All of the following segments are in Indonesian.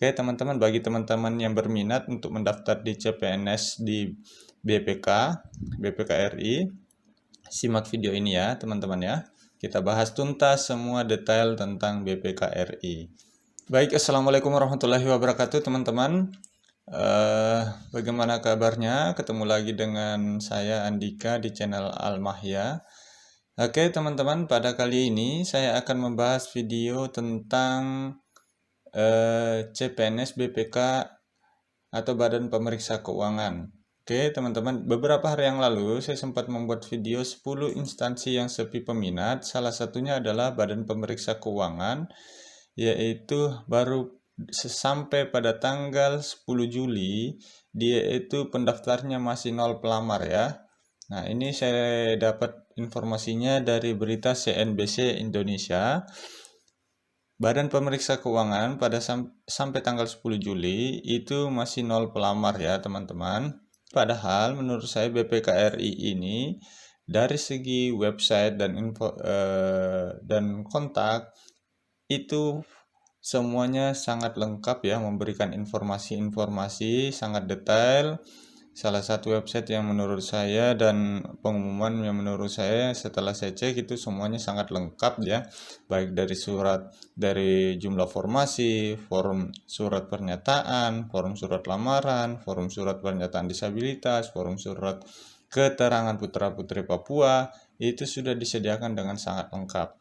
Oke teman-teman, bagi teman-teman yang berminat untuk mendaftar di CPNS di BPK RI, simak video ini ya teman-teman ya. Kita bahas tuntas semua detail tentang BPK RI. Baik, assalamualaikum warahmatullahi wabarakatuh teman-teman. Bagaimana kabarnya? Ketemu lagi dengan saya Andika di channel Al-Mahya. Oke teman-teman, pada kali ini saya akan membahas video tentang CPNS BPK atau Badan Pemeriksa Keuangan. Oke teman-teman, beberapa hari yang lalu saya sempat membuat video 10 instansi yang sepi peminat. Salah satunya adalah Badan Pemeriksa Keuangan, yaitu baru sampai pada tanggal 10 Juli, dia itu pendaftarnya masih 0 pelamar ya. Nah ini saya dapat informasinya dari berita CNBC Indonesia. Badan Pemeriksa Keuangan pada sampai tanggal 10 Juli itu masih 0 pelamar ya teman-teman. Padahal menurut saya BPK RI ini dari segi website dan info dan kontak itu semuanya sangat lengkap ya, memberikan informasi-informasi sangat detail. Salah satu website yang menurut saya dan pengumuman yang menurut saya setelah saya cek itu semuanya sangat lengkap ya, baik dari surat, dari jumlah formasi, forum surat pernyataan, forum surat lamaran, forum surat pernyataan disabilitas, forum surat keterangan putra-putri Papua, itu sudah disediakan dengan sangat lengkap.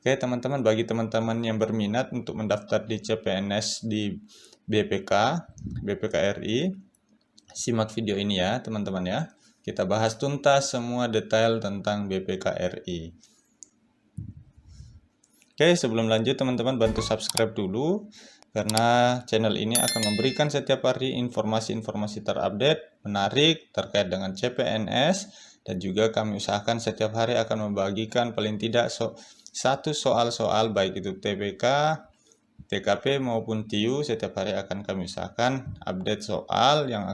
Oke teman-teman, bagi teman-teman yang berminat untuk mendaftar di CPNS di BPK RI, simak video ini ya teman-teman ya. Kita bahas tuntas semua detail tentang BPK RI. Oke, sebelum lanjut teman-teman bantu subscribe dulu, karena channel ini akan memberikan setiap hari informasi-informasi terupdate, menarik terkait dengan CPNS, dan juga kami usahakan setiap hari akan membagikan paling tidak satu soal-soal baik itu TBK, TKP maupun TIU. Setiap hari akan kami usahakan update soal yang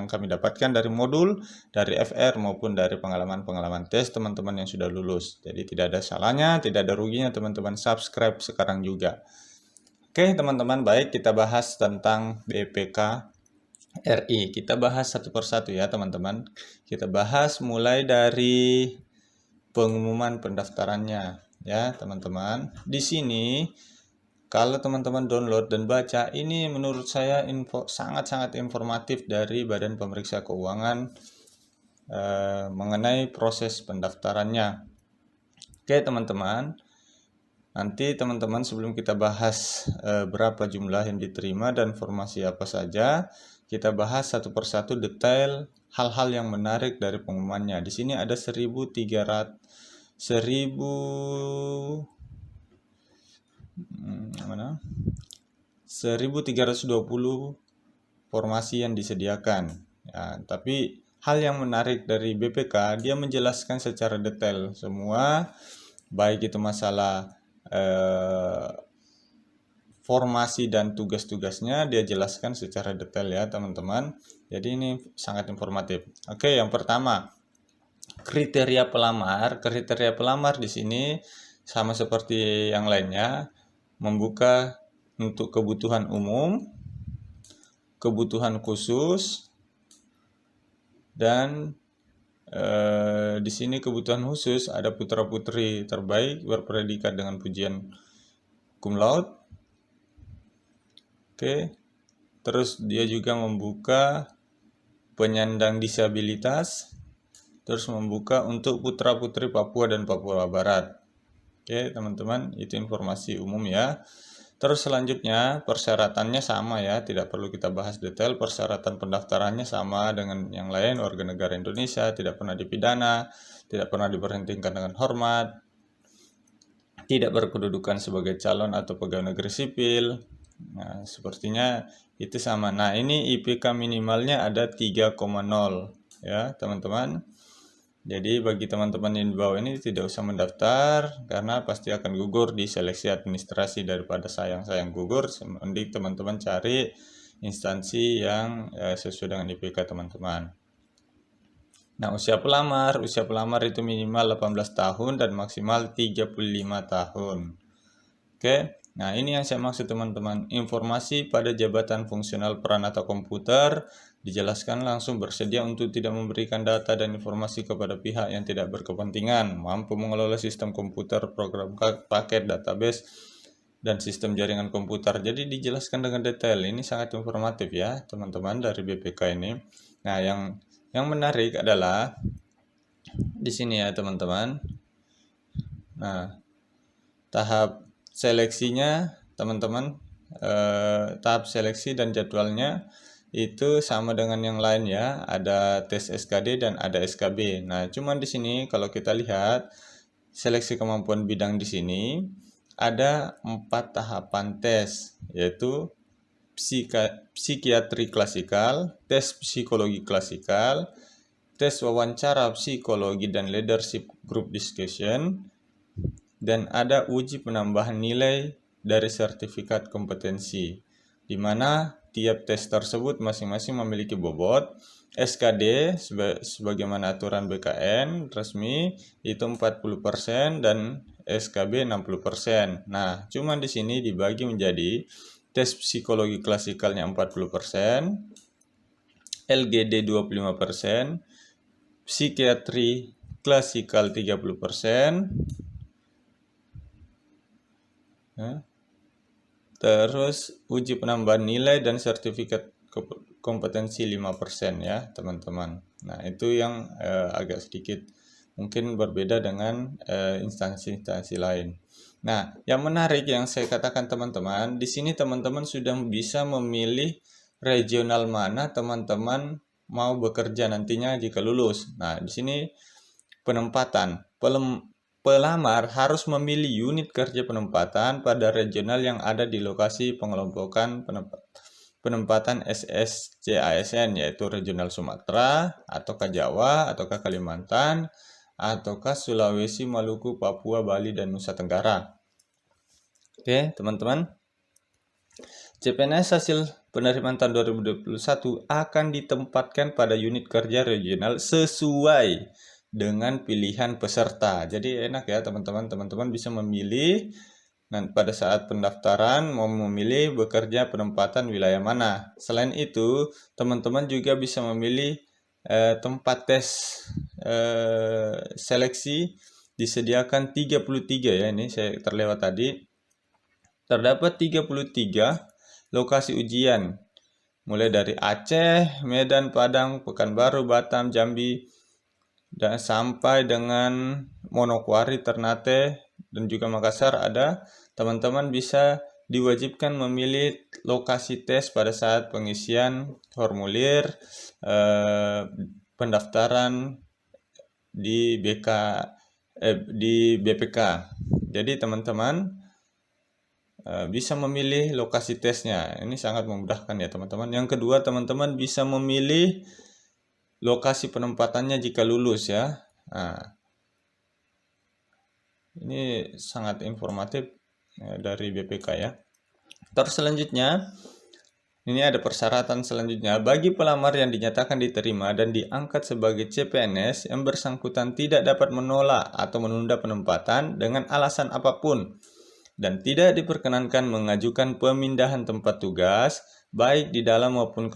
kami dapatkan dari modul, dari FR maupun dari pengalaman-pengalaman tes teman-teman yang sudah lulus. Jadi tidak ada salahnya, tidak ada ruginya teman-teman subscribe sekarang juga. Oke teman-teman, baik, kita bahas tentang BPK RI. Kita bahas satu persatu ya teman-teman. Kita bahas mulai dari pengumuman pendaftarannya ya teman-teman. Di sini kalau teman-teman download dan baca, ini menurut saya sangat-sangat informatif dari Badan Pemeriksa Keuangan mengenai proses pendaftarannya. Oke teman-teman, nanti teman-teman sebelum kita bahas berapa jumlah yang diterima dan formasi apa saja, kita bahas satu persatu detail hal-hal yang menarik dari pengumumannya. Di sini ada 1.320 formasi yang disediakan ya, tapi hal yang menarik dari BPK, dia menjelaskan secara detail semua, baik itu masalah formasi dan tugas-tugasnya dia jelaskan secara detail ya teman-teman. Jadi ini sangat informatif. Oke, yang pertama kriteria pelamar. Kriteria pelamar di sini sama seperti yang lainnya, membuka untuk kebutuhan umum, kebutuhan khusus, dan di sini kebutuhan khusus ada putra-putri terbaik berpredikat dengan pujian cum laude. Oke, terus dia juga membuka penyandang disabilitas, terus membuka untuk putra-putri Papua dan Papua Barat. Oke teman-teman, itu informasi umum ya. Terus selanjutnya persyaratannya sama ya, tidak perlu kita bahas detail. Persyaratan pendaftarannya sama dengan yang lain, warga negara Indonesia, tidak pernah dipidana, tidak pernah diberhentikan dengan hormat, tidak berkedudukan sebagai calon atau pegawai negeri sipil. Nah sepertinya itu sama. Nah ini IPK minimalnya ada 3,0 ya teman-teman. Jadi bagi teman-teman yang di bawah ini tidak usah mendaftar karena pasti akan gugur di seleksi administrasi. Daripada sayang-sayang gugur, mending teman-teman cari instansi yang sesuai dengan IPK teman-teman. Nah, usia pelamar itu minimal 18 tahun dan maksimal 35 tahun. Oke, Nah, ini yang saya maksud teman-teman. Informasi pada jabatan fungsional peran atau komputer dijelaskan langsung bersedia untuk tidak memberikan data dan informasi kepada pihak yang tidak berkepentingan, mampu mengelola sistem komputer, program paket, database, dan sistem jaringan komputer. Jadi dijelaskan dengan detail. Ini sangat informatif ya, teman-teman, dari BPK ini. Nah, yang menarik adalah di sini ya, teman-teman. Nah, tahap seleksinya teman-teman, tahap seleksi dan jadwalnya itu sama dengan yang lain ya, ada tes SKD dan ada SKB. Nah, cuman di sini kalau kita lihat seleksi kemampuan bidang di sini ada 4 tahapan tes, yaitu psikiatri klasikal, tes psikologi klasikal, tes wawancara psikologi dan leadership group discussion, dan ada uji penambahan nilai dari sertifikat kompetensi, di mana tiap tes tersebut masing-masing memiliki bobot. SKD sebagaimana aturan BKN resmi itu 40% dan SKB 60%. Nah, cuman di sini dibagi menjadi tes psikologi klasikalnya 40%, LGD 25%, psikiatri klasikal 30%, terus uji penambahan nilai dan sertifikat kompetensi 5% ya teman-teman. Nah, itu yang agak sedikit mungkin berbeda dengan instansi-instansi lain. Nah, yang menarik yang saya katakan teman-teman, di sini teman-teman sudah bisa memilih regional mana teman-teman mau bekerja nantinya jika lulus. Nah, di sini penempatan. Pelamar harus memilih unit kerja penempatan pada regional yang ada di lokasi pengelompokan penempatan SSCASN, yaitu regional Sumatera, ataukah Jawa, ataukah Kalimantan, ataukah Sulawesi, Maluku, Papua, Bali, dan Nusa Tenggara. Oke, teman-teman. CPNS hasil penerimaan tahun 2021 akan ditempatkan pada unit kerja regional sesuai dengan pilihan peserta. Jadi enak ya teman-teman bisa memilih pada saat pendaftaran mau memilih bekerja penempatan wilayah mana. Selain itu, teman-teman juga bisa memilih tempat tes seleksi disediakan 33 ya, ini saya terlewat tadi. Terdapat 33 lokasi ujian mulai dari Aceh, Medan, Padang, Pekanbaru, Batam, Jambi, dan sampai dengan Manokwari, Ternate, dan juga Makassar ada. Teman-teman bisa diwajibkan memilih lokasi tes pada saat pengisian formulir pendaftaran di BPK. Jadi teman-teman bisa memilih lokasi tesnya. Ini sangat memudahkan ya teman-teman. Yang kedua, teman-teman bisa memilih lokasi penempatannya jika lulus ya. Nah, ini sangat informatif dari BPK ya. Terus selanjutnya, ini ada persyaratan selanjutnya. Bagi pelamar yang dinyatakan diterima dan diangkat sebagai CPNS, yang bersangkutan tidak dapat menolak atau menunda penempatan dengan alasan apapun dan tidak diperkenankan mengajukan pemindahan tempat tugas baik di dalam maupun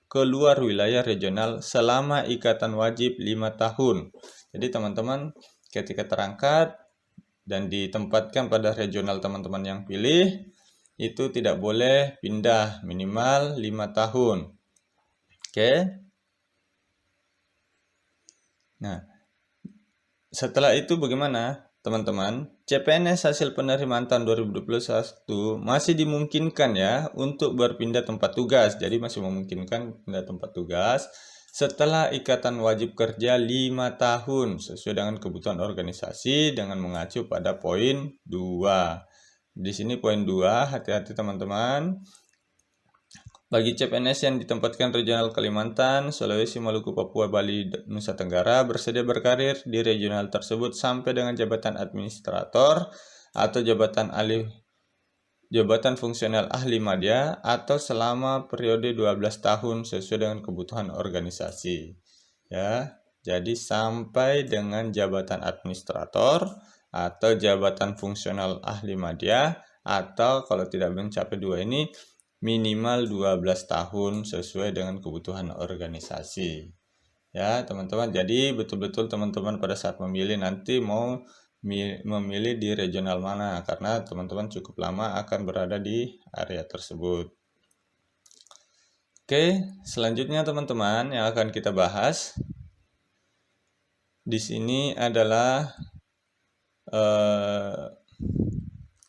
keluar wilayah regional selama ikatan wajib 5 tahun. Jadi teman-teman ketika terangkat dan ditempatkan pada regional teman-teman yang pilih, itu tidak boleh pindah minimal 5 tahun. Oke. Nah, setelah itu bagaimana? Teman-teman, CPNS hasil penerimaan tahun 2021 masih dimungkinkan ya untuk berpindah tempat tugas. Jadi masih memungkinkan pindah tempat tugas setelah ikatan wajib kerja 5 tahun sesuai dengan kebutuhan organisasi dengan mengacu pada poin 2. Di sini poin 2, hati-hati teman-teman. Bagi CPNS yang ditempatkan regional Kalimantan, Sulawesi, Maluku, Papua, Bali, Nusa Tenggara bersedia berkarir di regional tersebut sampai dengan jabatan administrator atau jabatan fungsional ahli madya atau selama periode 12 tahun sesuai dengan kebutuhan organisasi. Ya, jadi sampai dengan jabatan administrator atau jabatan fungsional ahli madya atau kalau tidak mencapai 2 ini minimal 12 tahun sesuai dengan kebutuhan organisasi. Ya, teman-teman. Jadi betul-betul teman-teman pada saat memilih nanti mau memilih di regional mana, karena teman-teman cukup lama akan berada di area tersebut. Oke, selanjutnya teman-teman yang akan kita bahas di sini adalah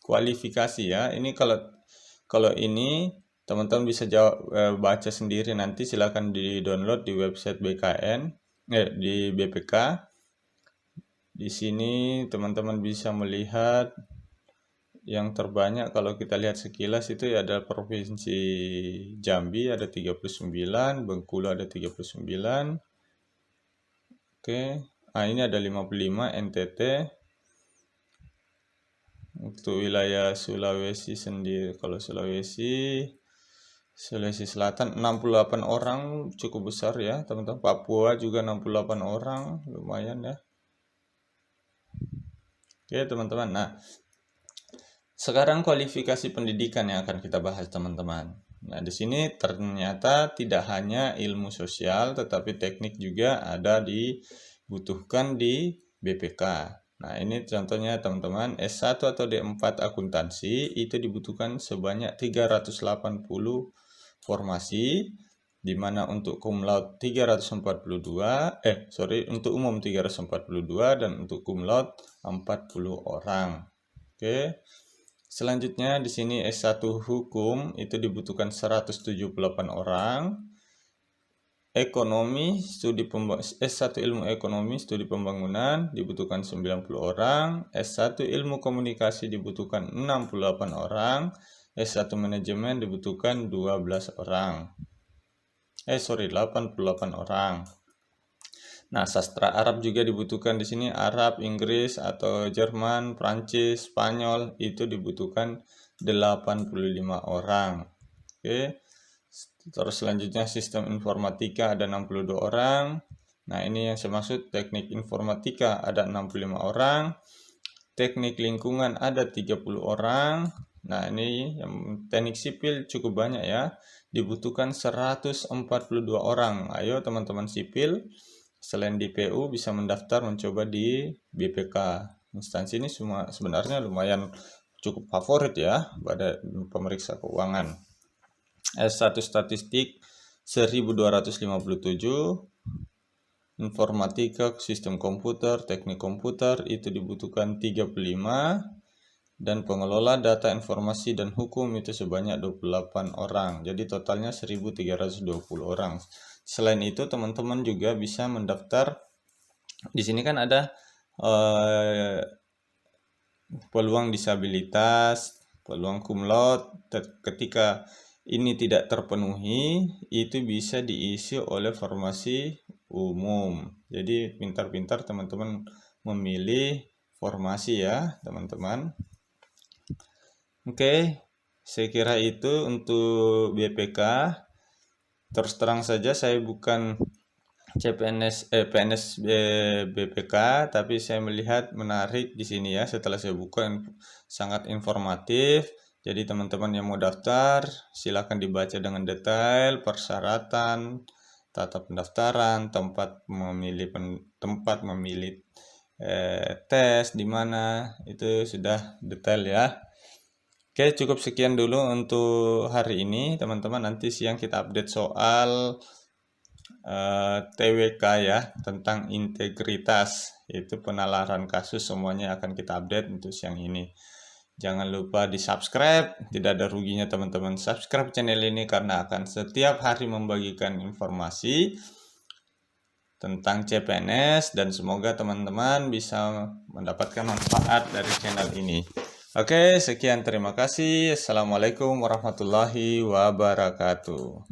kualifikasi ya. Ini kalau ini teman-teman bisa baca sendiri, nanti silakan di-download di website BKN di BPK. Di sini teman-teman bisa melihat yang terbanyak kalau kita lihat sekilas itu ya ada Provinsi Jambi ada 39, Bengkulu ada 39. Oke. Nah, ini ada 55 NTT. Untuk wilayah Sulawesi sendiri, kalau Sulawesi Selatan 68 orang, cukup besar ya teman-teman. Papua juga 68 orang, lumayan ya. Oke teman-teman, nah sekarang kualifikasi pendidikan yang akan kita bahas teman-teman. Nah di sini ternyata tidak hanya ilmu sosial, tetapi teknik juga ada dibutuhkan di BPK. Nah ini contohnya teman-teman, S1 atau D4 akuntansi itu dibutuhkan sebanyak 380 formasi, di mana untuk cum laude 342, untuk umum 342 dan untuk cum laude 40 orang. Oke. Selanjutnya di sini S1 hukum itu dibutuhkan 178 orang. Ekonomi S1 ilmu ekonomi studi pembangunan dibutuhkan 90 orang. S1 ilmu komunikasi dibutuhkan 68 orang. S1 manajemen dibutuhkan 12 orang. 88 orang. Nah, sastra Arab juga dibutuhkan di sini, Arab, Inggris atau Jerman, Prancis, Spanyol itu dibutuhkan 85 orang. Oke. Terus selanjutnya sistem informatika ada 62 orang. Nah, ini yang saya maksud teknik informatika ada 65 orang. Teknik lingkungan ada 30 orang. Nah, ini yang teknik sipil cukup banyak ya. Dibutuhkan 142 orang. Ayo teman-teman sipil, selain di PU bisa mendaftar mencoba di BPK. Instansi ini semua sebenarnya lumayan cukup favorit ya pada pemeriksa keuangan. S1 statistik 1257, informatika, sistem komputer, teknik komputer itu dibutuhkan 35, dan pengelola data informasi dan hukum itu sebanyak 28 orang. Jadi totalnya 1320 orang. Selain itu teman-teman juga bisa mendaftar. Di sini kan ada peluang disabilitas, peluang cum laude. Ketika ini tidak terpenuhi, itu bisa diisi oleh formasi umum. Jadi pintar-pintar teman-teman memilih formasi ya teman-teman. Oke, saya kira itu untuk BPK. Terus terang saja saya bukan PNS BPK, tapi saya melihat menarik di sini ya. Setelah saya buka sangat informatif. Jadi teman-teman yang mau daftar silakan dibaca dengan detail persyaratan, tata pendaftaran, tempat memilih tes di mana, itu sudah detail ya. Oke, cukup sekian dulu untuk hari ini teman-teman. Nanti siang kita update soal TWK ya, tentang integritas, yaitu penalaran kasus, semuanya akan kita update untuk siang ini. Jangan lupa di subscribe, tidak ada ruginya teman-teman subscribe channel ini, karena akan setiap hari membagikan informasi tentang CPNS, dan semoga teman-teman bisa mendapatkan manfaat dari channel ini. Oke, sekian, terima kasih. Assalamualaikum warahmatullahi wabarakatuh.